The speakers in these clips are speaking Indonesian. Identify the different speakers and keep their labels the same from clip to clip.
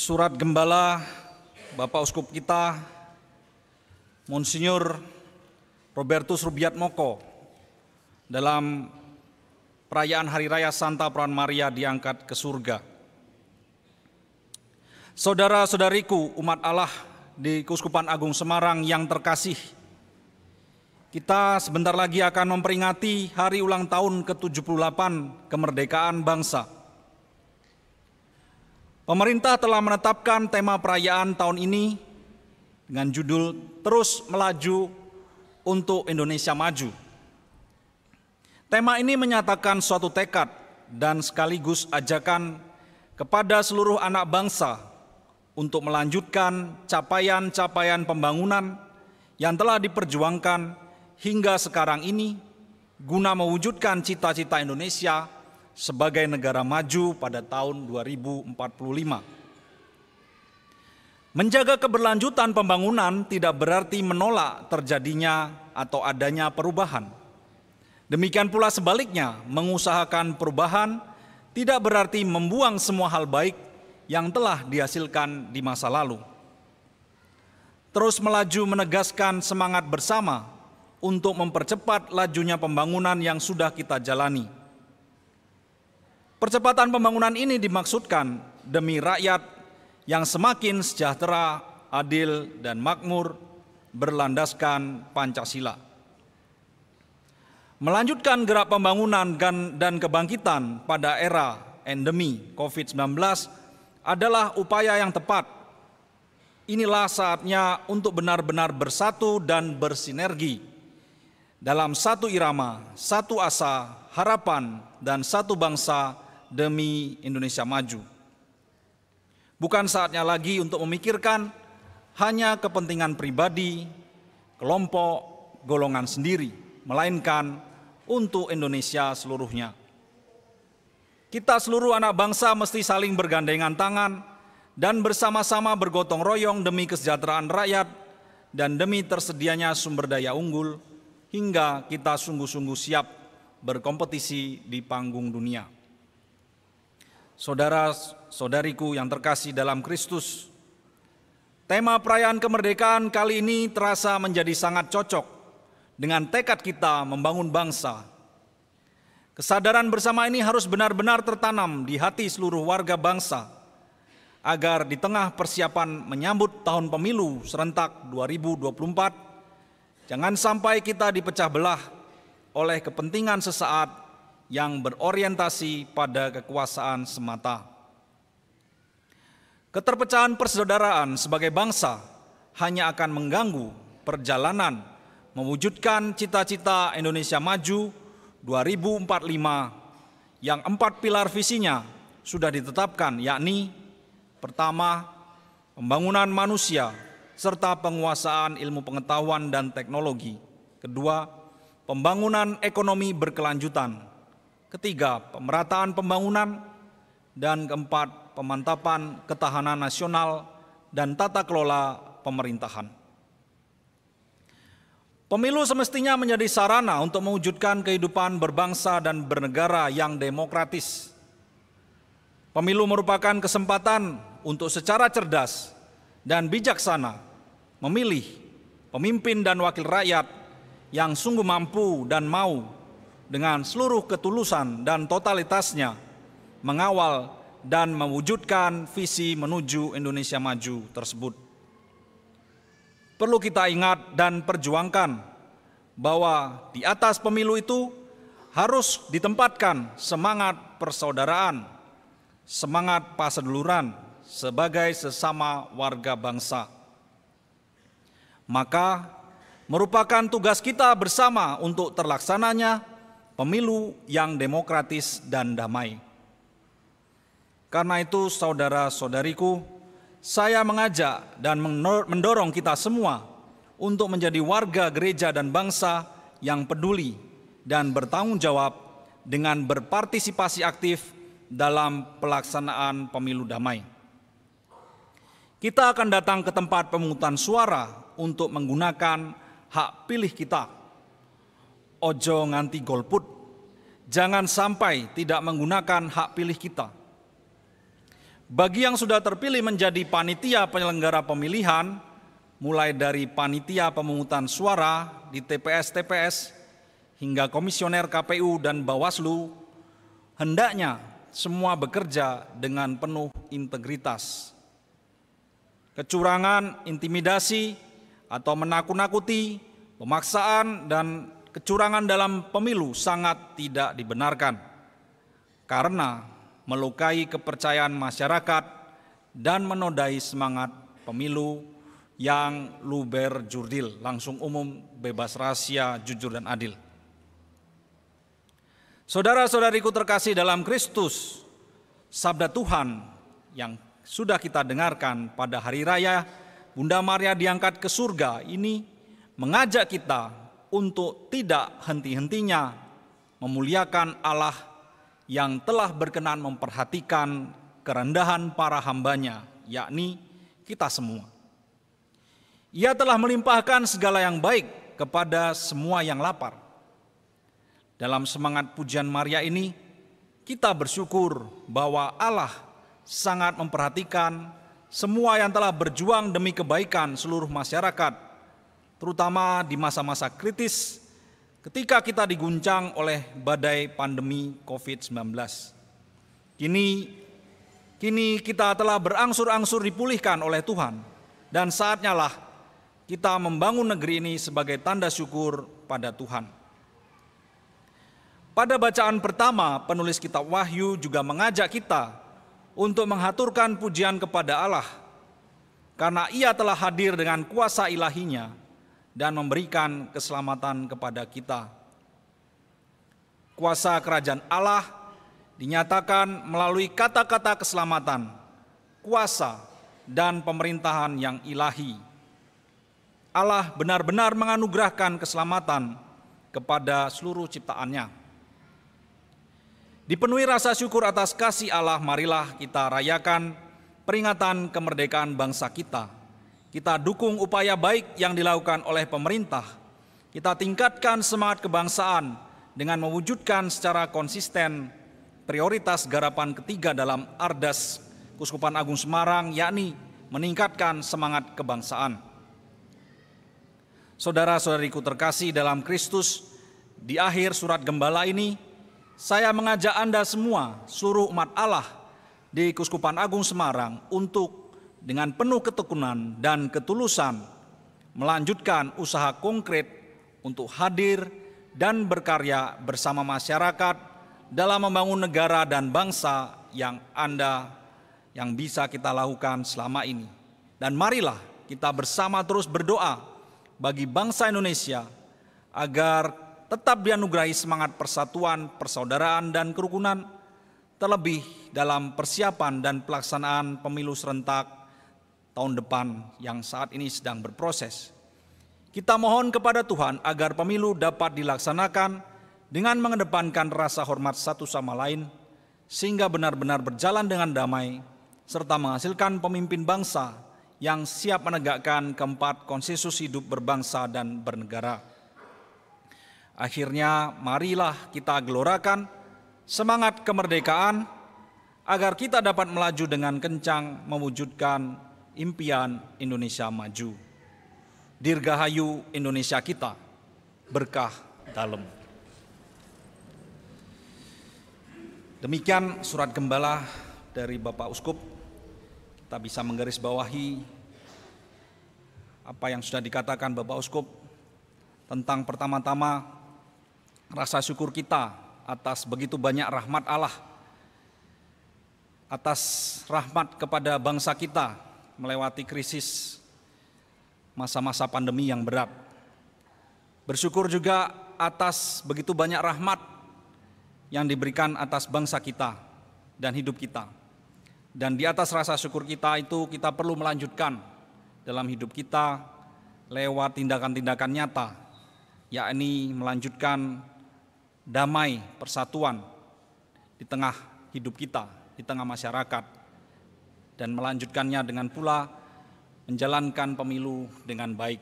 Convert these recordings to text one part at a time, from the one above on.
Speaker 1: surat Gembala Bapak Uskup kita, Monsinyur Robertus Rubiatmoko, dalam perayaan Hari Raya Santa Peran Maria diangkat ke surga. Saudara-saudariku umat Allah di Keuskupan Agung Semarang yang terkasih, kita sebentar lagi akan memperingati hari ulang tahun ke-78 kemerdekaan bangsa. Pemerintah telah menetapkan tema perayaan tahun ini dengan judul Terus Melaju untuk Indonesia Maju. Tema ini menyatakan suatu tekad dan sekaligus ajakan kepada seluruh anak bangsa untuk melanjutkan capaian-capaian pembangunan yang telah diperjuangkan hingga sekarang ini guna mewujudkan cita-cita Indonesia sebagai negara maju pada tahun 2045. Menjaga keberlanjutan pembangunan tidak berarti menolak terjadinya atau adanya perubahan. Demikian pula sebaliknya, mengusahakan perubahan tidak berarti membuang semua hal baik yang telah dihasilkan di masa lalu. Terus melaju menegaskan semangat bersama untuk mempercepat lajunya pembangunan yang sudah kita jalani. Percepatan pembangunan ini dimaksudkan demi rakyat yang semakin sejahtera, adil, dan makmur berlandaskan Pancasila. Melanjutkan gerak pembangunan dan kebangkitan pada era endemi COVID-19 adalah upaya yang tepat. Inilah saatnya untuk benar-benar bersatu dan bersinergi dalam satu irama, satu asa, harapan, dan satu bangsa demi Indonesia maju. Bukan saatnya lagi untuk memikirkan hanya kepentingan pribadi, kelompok, golongan sendiri, melainkan untuk Indonesia seluruhnya. Kita seluruh anak bangsa mesti saling bergandengan tangan dan bersama-sama bergotong royong demi kesejahteraan rakyat dan demi tersedianya sumber daya unggul hingga kita sungguh-sungguh siap berkompetisi di panggung dunia. Saudara-saudariku yang terkasih dalam Kristus, tema perayaan kemerdekaan kali ini terasa menjadi sangat cocok dengan tekad kita membangun bangsa. Kesadaran bersama ini harus benar-benar tertanam di hati seluruh warga bangsa, agar di tengah persiapan menyambut tahun pemilu serentak 2024, jangan sampai kita dipecah belah oleh kepentingan sesaat yang berorientasi pada kekuasaan semata. Keterpecahan persaudaraan sebagai bangsa hanya akan mengganggu perjalanan mewujudkan cita-cita Indonesia Maju 2045 yang 4 pilar visinya sudah ditetapkan, yakni pertama, pembangunan manusia serta penguasaan ilmu pengetahuan dan teknologi. Kedua, pembangunan ekonomi berkelanjutan. Ketiga, pemerataan pembangunan. Dan keempat, pemantapan ketahanan nasional dan tata kelola pemerintahan. Pemilu semestinya menjadi sarana untuk mewujudkan kehidupan berbangsa dan bernegara yang demokratis. Pemilu merupakan kesempatan untuk secara cerdas dan bijaksana memilih pemimpin dan wakil rakyat yang sungguh mampu dan mau dengan seluruh ketulusan dan totalitasnya mengawal dan mewujudkan visi menuju Indonesia Maju tersebut. Perlu kita ingat dan perjuangkan bahwa di atas pemilu itu harus ditempatkan semangat persaudaraan, semangat paseduluran sebagai sesama warga bangsa. Maka merupakan tugas kita bersama untuk terlaksananya pemilu yang demokratis dan damai. Karena itu, saudara-saudariku, saya mengajak dan mendorong kita semua untuk menjadi warga gereja dan bangsa yang peduli dan bertanggung jawab dengan berpartisipasi aktif dalam pelaksanaan pemilu damai. Kita akan datang ke tempat pemungutan suara untuk menggunakan hak pilih kita. Ojo nganti golput, jangan sampai tidak menggunakan hak pilih kita. Bagi yang sudah terpilih menjadi panitia penyelenggara pemilihan, mulai dari panitia pemungutan suara di TPS-TPS hingga komisioner KPU dan Bawaslu, hendaknya semua bekerja dengan penuh integritas. Kecurangan, intimidasi, atau menakut-nakuti, pemaksaan, dan kecurangan dalam pemilu sangat tidak dibenarkan karena melukai kepercayaan masyarakat dan menodai semangat pemilu yang luber jurdil, langsung umum, bebas rahasia, jujur dan adil. Saudara-saudariku terkasih dalam Kristus, sabda Tuhan yang sudah kita dengarkan pada hari raya Bunda Maria diangkat ke surga ini mengajak kita untuk tidak henti-hentinya memuliakan Allah yang telah berkenan memperhatikan kerendahan para hambanya, yakni kita semua. Ia telah melimpahkan segala yang baik kepada semua yang lapar. Dalam semangat pujian Maria ini, kita bersyukur bahwa Allah sangat memperhatikan semua yang telah berjuang demi kebaikan seluruh masyarakat, terutama di masa-masa kritis ketika kita diguncang oleh badai pandemi COVID-19. Kini kita telah berangsur-angsur dipulihkan oleh Tuhan, dan saatnya lah kita membangun negeri ini sebagai tanda syukur pada Tuhan. Pada bacaan pertama, penulis kitab Wahyu juga mengajak kita untuk menghaturkan pujian kepada Allah, karena Ia telah hadir dengan kuasa ilahinya dan memberikan keselamatan kepada kita. Kuasa kerajaan Allah dinyatakan melalui kata-kata keselamatan, kuasa, dan pemerintahan yang ilahi. Allah benar-benar menganugerahkan keselamatan kepada seluruh ciptaannya. Dipenuhi rasa syukur atas kasih Allah, marilah kita rayakan peringatan kemerdekaan bangsa kita. Kita dukung upaya baik yang dilakukan oleh pemerintah. Kita tingkatkan semangat kebangsaan dengan mewujudkan secara konsisten prioritas garapan ketiga dalam Ardas Kuskupan Agung Semarang, yakni meningkatkan semangat kebangsaan. Saudara-saudariku terkasih dalam Kristus, di akhir surat gembala ini, saya mengajak Anda semua, seluruh umat Allah di Kuskupan Agung Semarang, untuk dengan penuh ketekunan dan ketulusan melanjutkan usaha konkret untuk hadir dan berkarya bersama masyarakat dalam membangun negara dan bangsa yang bisa kita lakukan selama ini. Dan marilah kita bersama terus berdoa bagi bangsa Indonesia agar tetap dianugerahi semangat persatuan, persaudaraan, dan kerukunan, terlebih dalam persiapan dan pelaksanaan pemilu serentak tahun depan yang saat ini sedang berproses. Kita mohon kepada Tuhan agar pemilu dapat dilaksanakan dengan mengedepankan rasa hormat satu sama lain, sehingga benar-benar berjalan dengan damai, serta menghasilkan pemimpin bangsa yang siap menegakkan keempat konsensus hidup berbangsa dan bernegara. Akhirnya, marilah kita gelorakan semangat kemerdekaan agar kita dapat melaju dengan kencang mewujudkan impian Indonesia maju. Dirgahayu Indonesia kita, berkah dalem. Demikian surat gembala dari Bapak Uskup. Kita bisa menggarisbawahi apa yang sudah dikatakan Bapak Uskup tentang pertama-tama rasa syukur kita atas begitu banyak rahmat Allah, atas rahmat kepada bangsa kita melewati krisis masa-masa pandemi yang berat. Bersyukur juga atas begitu banyak rahmat yang diberikan atas bangsa kita dan hidup kita. Dan di atas rasa syukur kita itu kita perlu melanjutkan dalam hidup kita lewat tindakan-tindakan nyata, yakni melanjutkan damai, persatuan di tengah hidup kita, di tengah masyarakat, dan melanjutkannya dengan pula menjalankan pemilu dengan baik.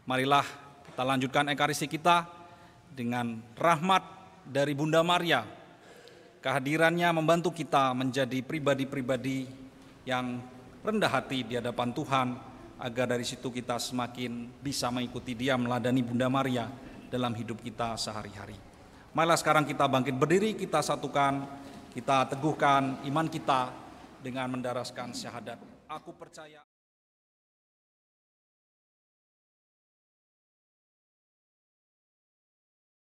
Speaker 1: Marilah kita lanjutkan ekaristi kita dengan rahmat dari Bunda Maria, kehadirannya membantu kita menjadi pribadi-pribadi yang rendah hati di hadapan Tuhan, agar dari situ kita semakin bisa mengikuti Dia, meladani Bunda Maria dalam hidup kita sehari-hari. Marilah sekarang kita bangkit berdiri, kita satukan, kita teguhkan iman kita dengan mendaraskan syahadat. Aku percaya.